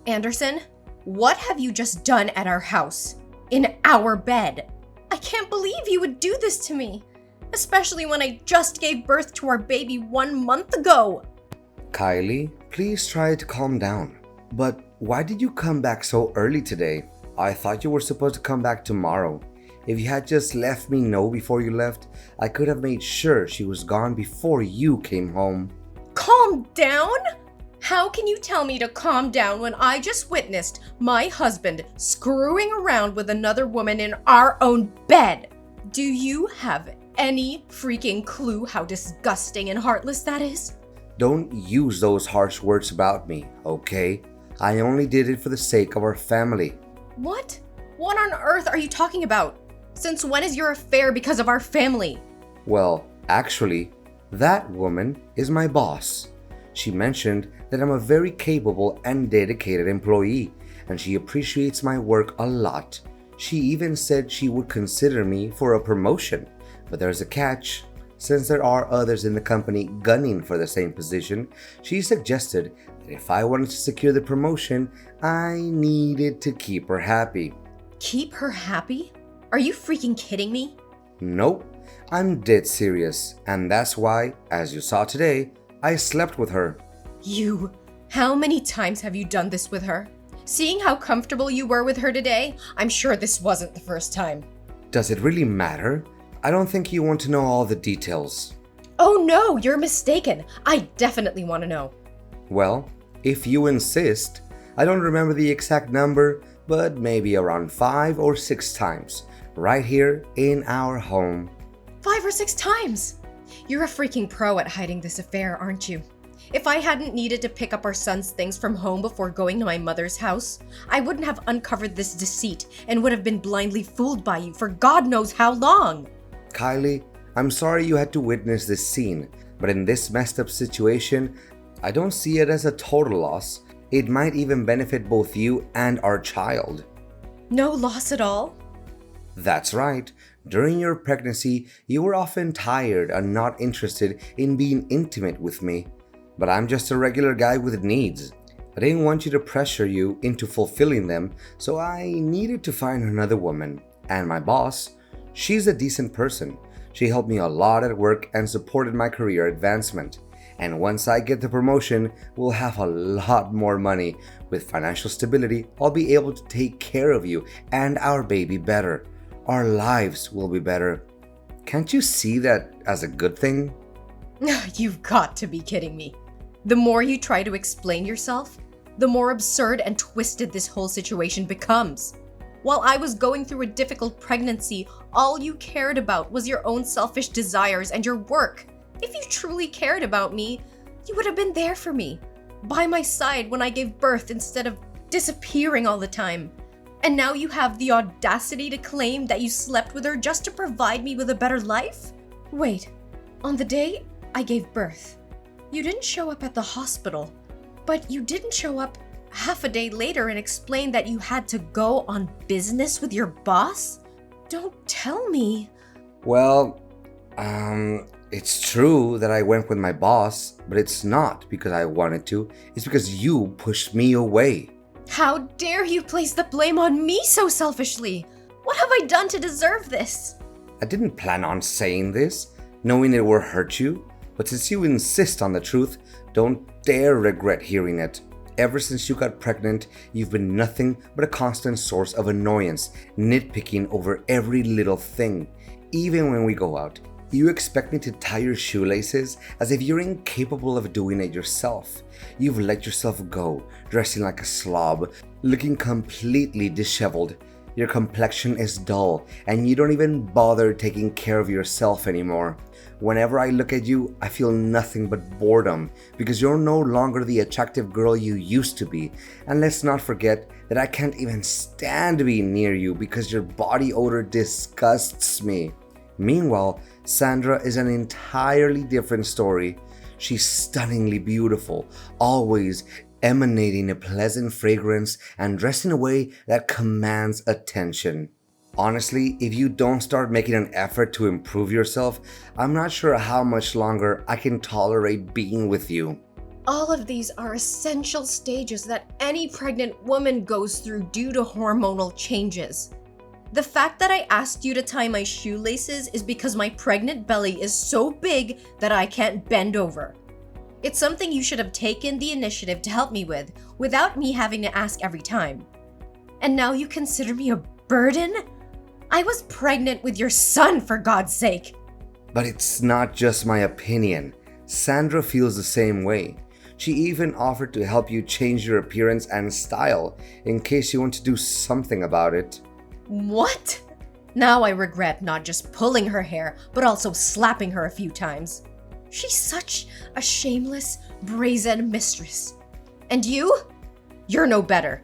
Anderson, what have you just done at our house? In our bed? I can't believe you would do this to me, especially when I just gave birth to our baby 1 month ago. Kylie, please try to calm down. But why did you come back so early today? I thought you were supposed to come back tomorrow. If you had just let me know before you left, I could have made sure she was gone before you came home. Calm down? How can you tell me to calm down when I just witnessed my husband screwing around with another woman in our own bed? Do you have any freaking clue how disgusting and heartless that is? Don't use those harsh words about me, okay? I only did it for the sake of our family. What? What on earth are you talking about? Since when is your affair because of our family? Well, actually, that woman is my boss. She mentioned that I'm a very capable and dedicated employee, and she appreciates my work a lot. She even said she would consider me for a promotion, but there's a catch. Since there are others in the company gunning for the same position, she suggested that if I wanted to secure the promotion, I needed to keep her happy. Keep her happy? Are you freaking kidding me? Nope, I'm dead serious, and that's why, as you saw today, I slept with her. How many times have you done this with her? Seeing how comfortable you were with her today, I'm sure this wasn't the first time. Does it really matter? I don't think you want to know all the details. Oh no, you're mistaken. I definitely want to know. Well, if you insist, I don't remember the exact number, but maybe around 5 or 6 times, right here in our home. 5 or 6 times? You're a freaking pro at hiding this affair, aren't you? If I hadn't needed to pick up our son's things from home before going to my mother's house, I wouldn't have uncovered this deceit and would have been blindly fooled by you for God knows how long. Kylie, I'm sorry you had to witness this scene, but in this messed up situation, I don't see it as a total loss. It might even benefit both you and our child. No loss at all? That's right. During your pregnancy, you were often tired and not interested in being intimate with me. But I'm just a regular guy with needs. I didn't want you to pressure you into fulfilling them, so I needed to find another woman. And my boss, she's a decent person. She helped me a lot at work and supported my career advancement. And once I get the promotion, we'll have a lot more money. With financial stability, I'll be able to take care of you and our baby better. Our lives will be better. Can't you see that as a good thing? You've got to be kidding me. The more you try to explain yourself, the more absurd and twisted this whole situation becomes. While I was going through a difficult pregnancy, all you cared about was your own selfish desires and your work. If you truly cared about me, you would have been there for me, by my side when I gave birth instead of disappearing all the time. And now you have the audacity to claim that you slept with her just to provide me with a better life? Wait, on the day I gave birth, you didn't show up at the hospital, but you didn't show up half a day later and explain that you had to go on business with your boss? Don't tell me. Well, it's true that I went with my boss, but it's not because I wanted to. It's because you pushed me away. How dare you place the blame on me so selfishly? What have I done to deserve this? I didn't plan on saying this, knowing it will hurt you. But since you insist on the truth, don't dare regret hearing it. Ever since you got pregnant, you've been nothing but a constant source of annoyance, nitpicking over every little thing. Even when we go out, you expect me to tie your shoelaces as if you're incapable of doing it yourself. You've let yourself go, dressing like a slob, looking completely disheveled. Your complexion is dull, and you don't even bother taking care of yourself anymore. Whenever I look at you, I feel nothing but boredom because you're no longer the attractive girl you used to be. And let's not forget that I can't even stand being near you because your body odor disgusts me. Meanwhile, Sandra is an entirely different story. She's stunningly beautiful, always emanating a pleasant fragrance and dressed in a way that commands attention. Honestly, if you don't start making an effort to improve yourself, I'm not sure how much longer I can tolerate being with you. All of these are essential stages that any pregnant woman goes through due to hormonal changes. The fact that I asked you to tie my shoelaces is because my pregnant belly is so big that I can't bend over. It's something you should have taken the initiative to help me with, without me having to ask every time. And now you consider me a burden? I was pregnant with your son, for God's sake. But it's not just my opinion. Sandra feels the same way. She even offered to help you change your appearance and style in case you want to do something about it. What? Now I regret not just pulling her hair, but also slapping her a few times. She's such a shameless, brazen mistress. And you? You're no better.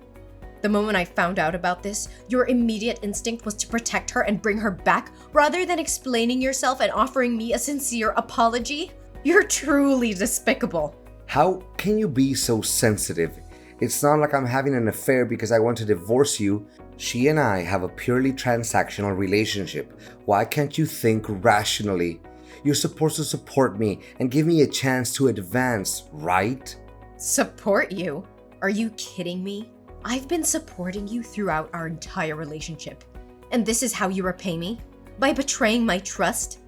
The moment I found out about this, your immediate instinct was to protect her and bring her back rather than explaining yourself and offering me a sincere apology. You're truly despicable. How can you be so sensitive? It's not like I'm having an affair because I want to divorce you. She and I have a purely transactional relationship. Why can't you think rationally? You're supposed to support me and give me a chance to advance, right? Support you? Are you kidding me? I've been supporting you throughout our entire relationship. And this is how you repay me? By betraying my trust?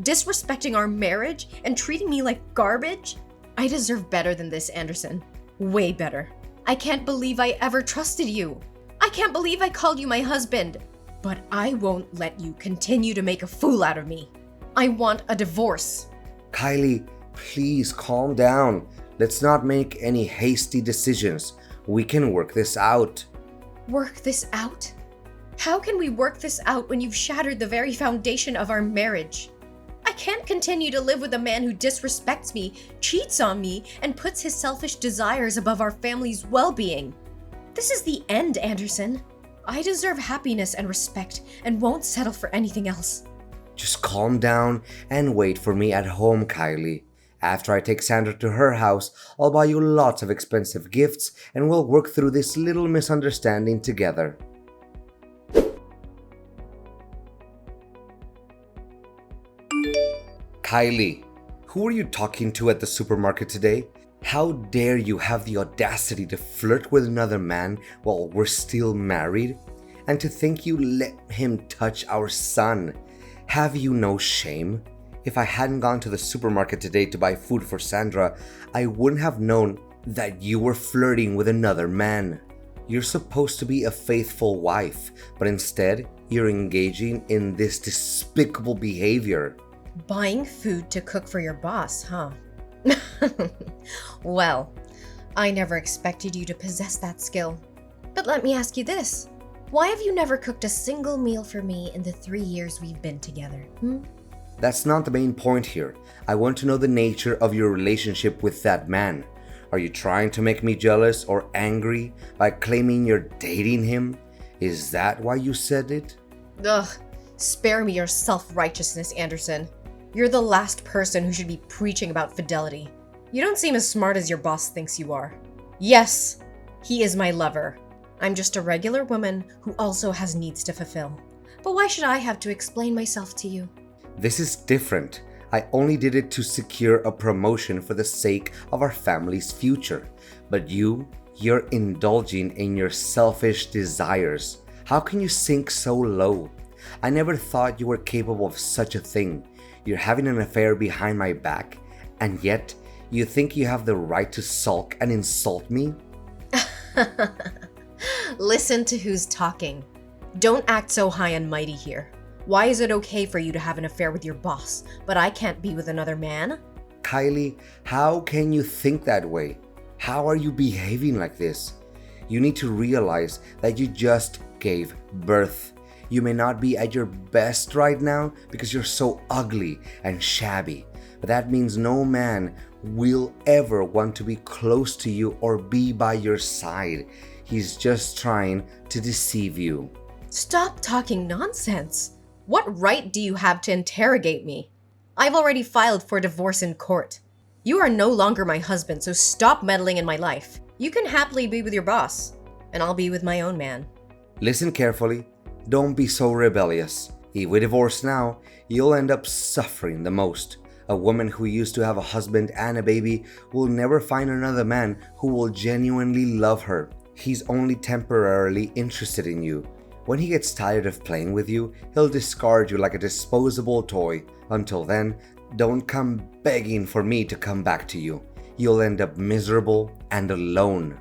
Disrespecting our marriage and treating me like garbage? I deserve better than this, Anderson. Way better. I can't believe I ever trusted you. I can't believe I called you my husband. But I won't let you continue to make a fool out of me. I want a divorce. Kylie, please calm down. Let's not make any hasty decisions. We can work this out. Work this out? How can we work this out when you've shattered the very foundation of our marriage? I can't continue to live with a man who disrespects me, cheats on me, and puts his selfish desires above our family's well-being. This is the end, Anderson. I deserve happiness and respect and won't settle for anything else. Just calm down and wait for me at home, Kylie. After I take Sandra to her house, I'll buy you lots of expensive gifts and we'll work through this little misunderstanding together. Kylie, who are you talking to at the supermarket today? How dare you have the audacity to flirt with another man while we're still married? And to think you let him touch our son? Have you no shame? If I hadn't gone to the supermarket today to buy food for Sandra, I wouldn't have known that you were flirting with another man. You're supposed to be a faithful wife, but instead, you're engaging in this despicable behavior. Buying food to cook for your boss, huh? Well, I never expected you to possess that skill. But let me ask you this. Why have you never cooked a single meal for me in the 3 years we've been together? That's not the main point here. I want to know the nature of your relationship with that man. Are you trying to make me jealous or angry by claiming you're dating him? Is that why you said it? Ugh, spare me your self-righteousness, Anderson. You're the last person who should be preaching about fidelity. You don't seem as smart as your boss thinks you are. Yes, he is my lover. I'm just a regular woman who also has needs to fulfill. But why should I have to explain myself to you? This is different. I only did it to secure a promotion for the sake of our family's future. But you're indulging in your selfish desires. How can you sink so low? I never thought you were capable of such a thing. You're having an affair behind my back, and yet you think you have the right to sulk and insult me? Listen to who's talking. Don't act so high and mighty here. Why is it okay for you to have an affair with your boss, but I can't be with another man? Kylie, how can you think that way? How are you behaving like this? You need to realize that you just gave birth. You may not be at your best right now because you're so ugly and shabby, but that means no man will ever want to be close to you or be by your side. He's just trying to deceive you. Stop talking nonsense. What right do you have to interrogate me? I've already filed for divorce in court. You are no longer my husband, so stop meddling in my life. You can happily be with your boss, and I'll be with my own man. Listen carefully. Don't be so rebellious. If we divorce now, you'll end up suffering the most. A woman who used to have a husband and a baby will never find another man who will genuinely love her. He's only temporarily interested in you. When he gets tired of playing with you, he'll discard you like a disposable toy. Until then, don't come begging for me to come back to you. You'll end up miserable and alone.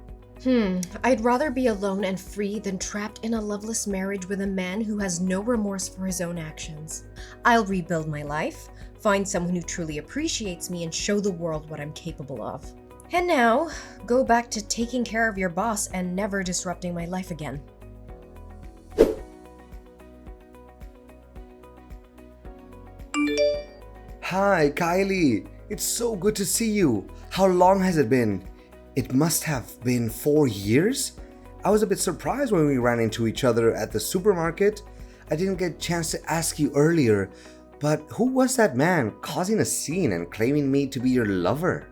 I'd rather be alone and free than trapped in a loveless marriage with a man who has no remorse for his own actions. I'll rebuild my life, find someone who truly appreciates me, and show the world what I'm capable of. And now, go back to taking care of your boss and never disrupting my life again. Hi, Kylie. It's so good to see you. How long has it been? It must have been 4 years? I was a bit surprised when we ran into each other at the supermarket. I didn't get a chance to ask you earlier, but who was that man causing a scene and claiming me to be your lover?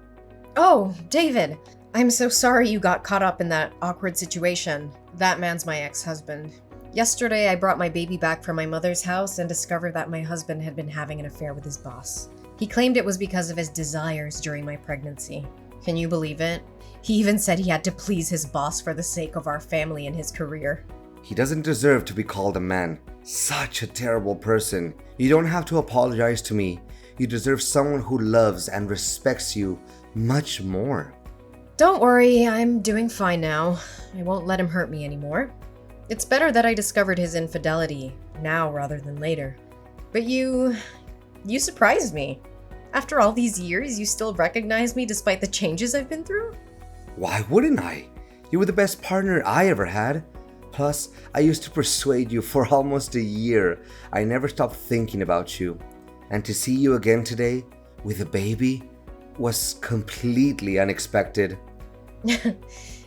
Oh, David. I'm so sorry you got caught up in that awkward situation. That man's my ex-husband. Yesterday, I brought my baby back from my mother's house and discovered that my husband had been having an affair with his boss. He claimed it was because of his desires during my pregnancy. Can you believe it? He even said he had to please his boss for the sake of our family and his career. He doesn't deserve to be called a man. Such a terrible person. You don't have to apologize to me. You deserve someone who loves and respects you much more. Don't worry, I'm doing fine now. I won't let him hurt me anymore. It's better that I discovered his infidelity now rather than later. But you surprised me. After all these years, you still recognize me despite the changes I've been through? Why wouldn't I? You were the best partner I ever had. Plus, I used to persuade you for almost a year. I never stopped thinking about you. And to see you again today, with a baby, was completely unexpected.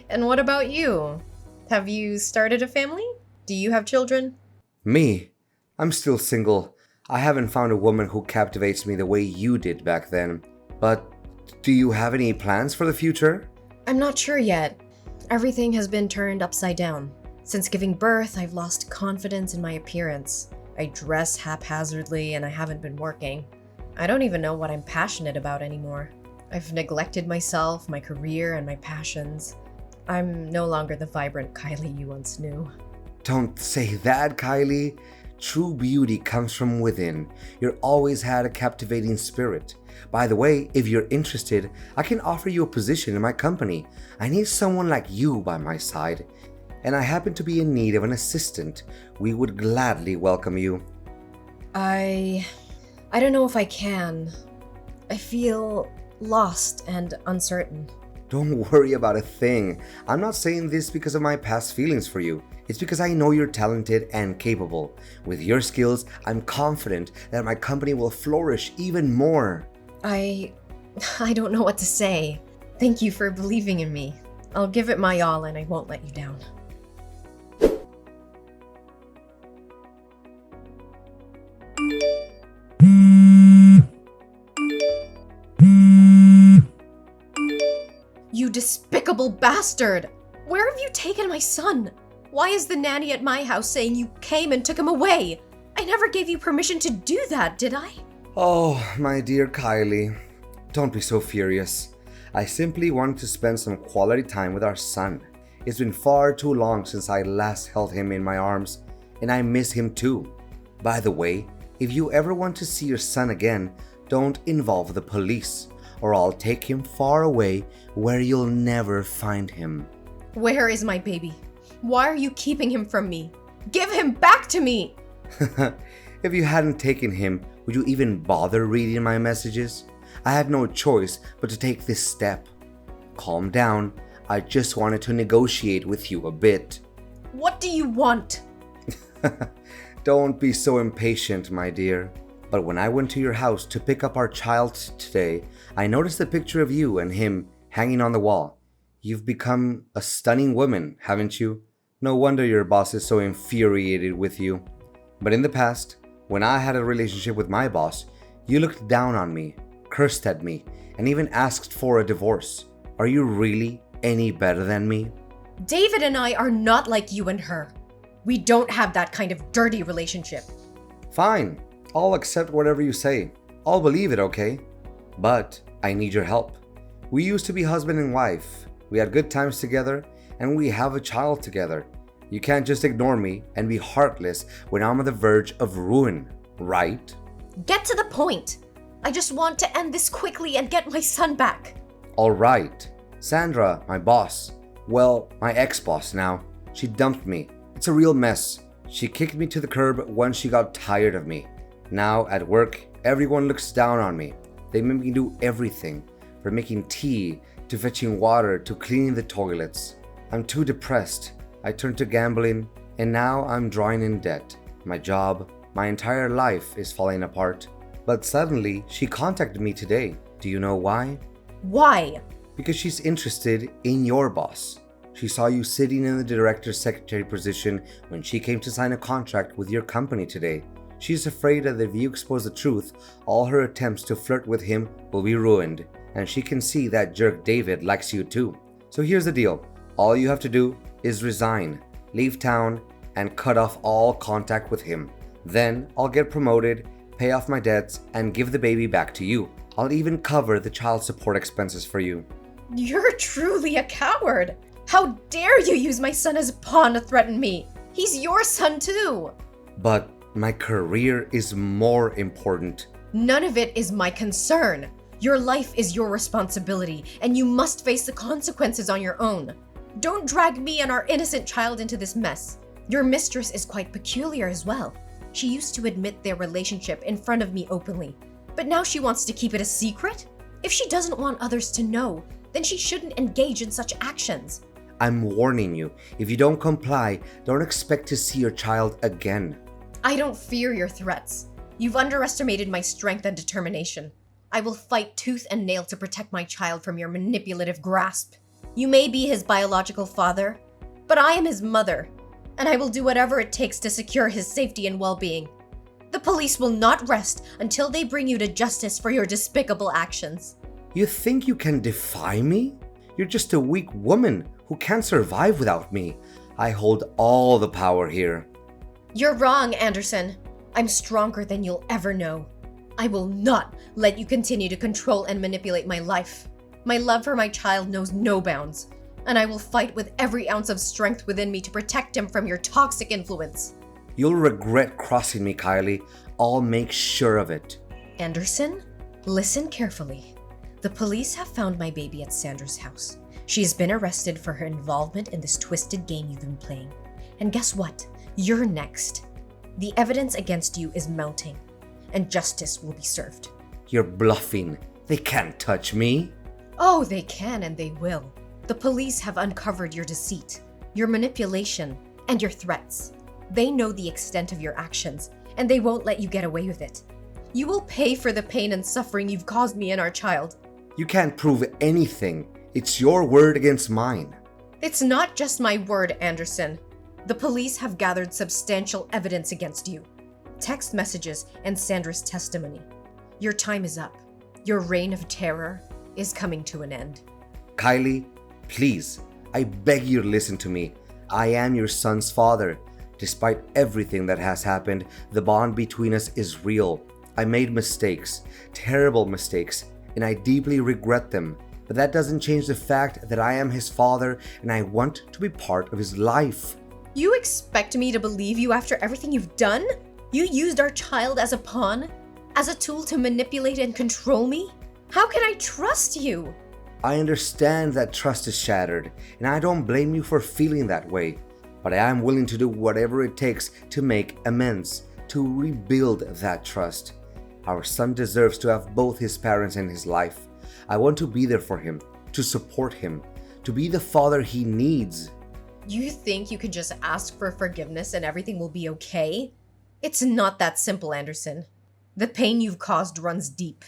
And what about you? Have you started a family? Do you have children? Me? I'm still single. I haven't found a woman who captivates me the way you did back then. But do you have any plans for the future? I'm not sure yet. Everything has been turned upside down. Since giving birth, I've lost confidence in my appearance. I dress haphazardly and I haven't been working. I don't even know what I'm passionate about anymore. I've neglected myself, my career, and my passions. I'm no longer the vibrant Kylie you once knew. Don't say that, Kylie. True beauty comes from within. You've always had a captivating spirit. By the way, if you're interested, I can offer you a position in my company. I need someone like you by my side. And I happen to be in need of an assistant. We would gladly welcome you. I don't know if I can. I feel lost and uncertain. Don't worry about a thing. I'm not saying this because of my past feelings for you. It's because I know you're talented and capable. With your skills, I'm confident that my company will flourish even more. I don't know what to say. Thank you for believing in me. I'll give it my all and I won't let you down. You despicable bastard! Where have you taken my son? Why is the nanny at my house saying you came and took him away? I never gave you permission to do that, did I? Oh, my dear Kylie, don't be so furious. I simply wanted to spend some quality time with our son. It's been far too long since I last held him in my arms, and I miss him too. By the way, if you ever want to see your son again, don't involve the police, or I'll take him far away where you'll never find him. Where is my baby? Why are you keeping him from me? Give him back to me! If you hadn't taken him, would you even bother reading my messages? I had no choice but to take this step. Calm down. I just wanted to negotiate with you a bit. What do you want? Don't be so impatient, my dear. But when I went to your house to pick up our child today, I noticed a picture of you and him hanging on the wall. You've become a stunning woman, haven't you? No wonder your boss is so infuriated with you. But in the past, when I had a relationship with my boss, you looked down on me, cursed at me, and even asked for a divorce. Are you really any better than me? David and I are not like you and her. We don't have that kind of dirty relationship. Fine. I'll accept whatever you say. I'll believe it, okay? But I need your help. We used to be husband and wife. We had good times together, and we have a child together. You can't just ignore me and be heartless when I'm on the verge of ruin, right? Get to the point. I just want to end this quickly and get my son back. All right. Sandra, my boss. Well, my ex-boss now. She dumped me. It's a real mess. She kicked me to the curb when she got tired of me. Now, at work, everyone looks down on me. They make me do everything, from making tea, to fetching water, to cleaning the toilets. I'm too depressed. I turned to gambling, and now I'm drawing in debt. My job, my entire life is falling apart. But suddenly, she contacted me today. Do you know why? Why? Because she's interested in your boss. She saw you sitting in the director's secretary position when she came to sign a contract with your company today. She's afraid that if you expose the truth, all her attempts to flirt with him will be ruined, and she can see that jerk David likes you too. So here's the deal. All you have to do is resign, leave town, and cut off all contact with him. Then I'll get promoted, pay off my debts, and give the baby back to you. I'll even cover the child support expenses for you. You're truly a coward. How dare you use my son as a pawn to threaten me? He's your son too. But my career is more important. None of it is my concern. Your life is your responsibility, and you must face the consequences on your own. Don't drag me and our innocent child into this mess. Your mistress is quite peculiar as well. She used to admit their relationship in front of me openly, but now she wants to keep it a secret? If she doesn't want others to know, then she shouldn't engage in such actions. I'm warning you, if you don't comply, don't expect to see your child again. I don't fear your threats. You've underestimated my strength and determination. I will fight tooth and nail to protect my child from your manipulative grasp. You may be his biological father, but I am his mother, and I will do whatever it takes to secure his safety and well-being. The police will not rest until they bring you to justice for your despicable actions. You think you can defy me? You're just a weak woman who can't survive without me. I hold all the power here. You're wrong, Anderson. I'm stronger than you'll ever know. I will not let you continue to control and manipulate my life. My love for my child knows no bounds, and I will fight with every ounce of strength within me to protect him from your toxic influence. You'll regret crossing me, Kylie. I'll make sure of it. Anderson, listen carefully. The police have found my baby at Sandra's house. She has been arrested for her involvement in this twisted game you've been playing. And guess what? You're next. The evidence against you is mounting, and justice will be served. You're bluffing. They can't touch me. Oh, they can and they will. The police have uncovered your deceit, your manipulation, and your threats. They know the extent of your actions, and they won't let you get away with it. You will pay for the pain and suffering you've caused me and our child. You can't prove anything. It's your word against mine. It's not just my word, Anderson. The police have gathered substantial evidence against you. Text messages and Sandra's testimony. Your time is up. Your reign of terror is coming to an end. Kylie, please, I beg you to listen to me. I am your son's father. Despite everything that has happened, the bond between us is real. I made mistakes, terrible mistakes, and I deeply regret them. But that doesn't change the fact that I am his father and I want to be part of his life. You expect me to believe you after everything you've done? You used our child as a pawn? As a tool to manipulate and control me? How can I trust you? I understand that trust is shattered, and I don't blame you for feeling that way. But I am willing to do whatever it takes to make amends, to rebuild that trust. Our son deserves to have both his parents in his life. I want to be there for him, to support him, to be the father he needs. You think you can just ask for forgiveness and everything will be okay? It's not that simple, Anderson. The pain you've caused runs deep.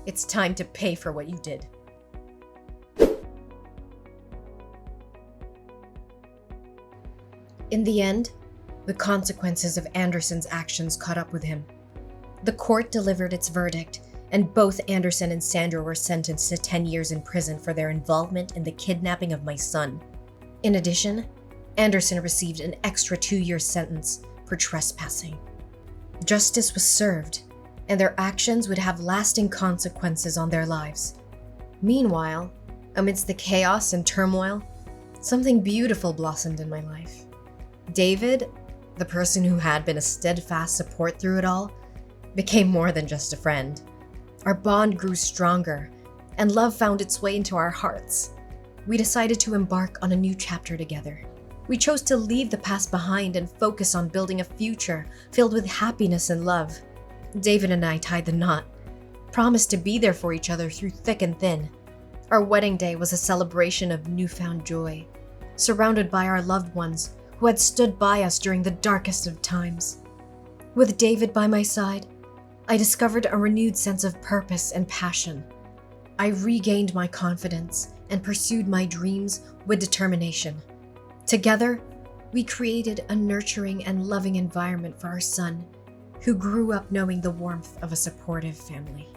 It's time to pay for what you did. In the end, the consequences of Anderson's actions caught up with him. The court delivered its verdict, and both Anderson and Sandra were sentenced to 10 years in prison for their involvement in the kidnapping of my son. In addition, Anderson received an extra 2-year sentence for trespassing. Justice was served, and their actions would have lasting consequences on their lives. Meanwhile, amidst the chaos and turmoil, something beautiful blossomed in my life. David, the person who had been a steadfast support through it all, became more than just a friend. Our bond grew stronger, and love found its way into our hearts. We decided to embark on a new chapter together. We chose to leave the past behind and focus on building a future filled with happiness and love. David and I tied the knot, promised to be there for each other through thick and thin. Our wedding day was a celebration of newfound joy, surrounded by our loved ones who had stood by us during the darkest of times. With David by my side, I discovered a renewed sense of purpose and passion. I regained my confidence and pursued my dreams with determination. Together, we created a nurturing and loving environment for our son, who grew up knowing the warmth of a supportive family.